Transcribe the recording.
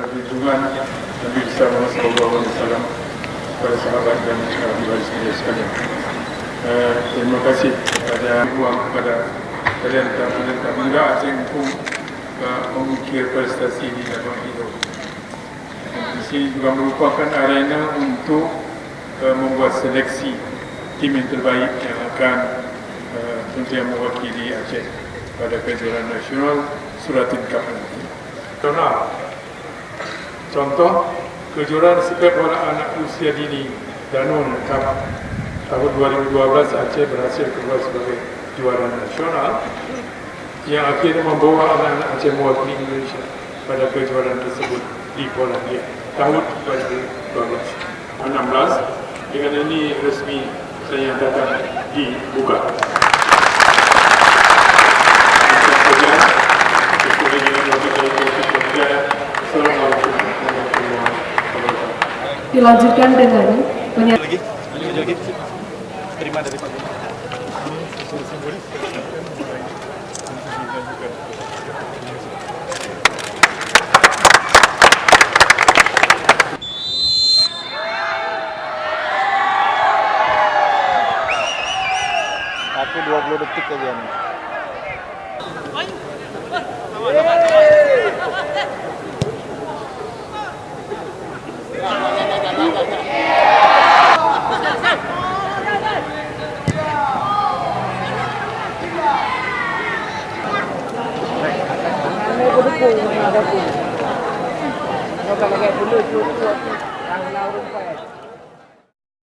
junjungan Nabi besar Muhammad SAW kepada sahabat dan ahli waris sekalian. Terima kasih kepada kalian tamu muda Aceh Empung mengukir prestasi di dalam hidup. Di sini juga merupakan arena untuk membuat seleksi tim yang terbaik yang akan tentunya mewakili Aceh pada kejuaraan nasional Suratin Cup nanti. Contoh kejuaraan sepak bola anak usia dini Danone Cup tahun 2012 Aceh berhasil keluar sebagai juara nasional yang akhirnya membawa anak-anak Aceh mewakili Indonesia pada kejuaraan tersebut di Polandia tahun 2012. 16 dengan ini resmi saya nyatakan dibuka. Dilanjutkan dengan lagi. Terima dari Pak. Aku 20 detik aja nih. Kalau kayak dulu, yang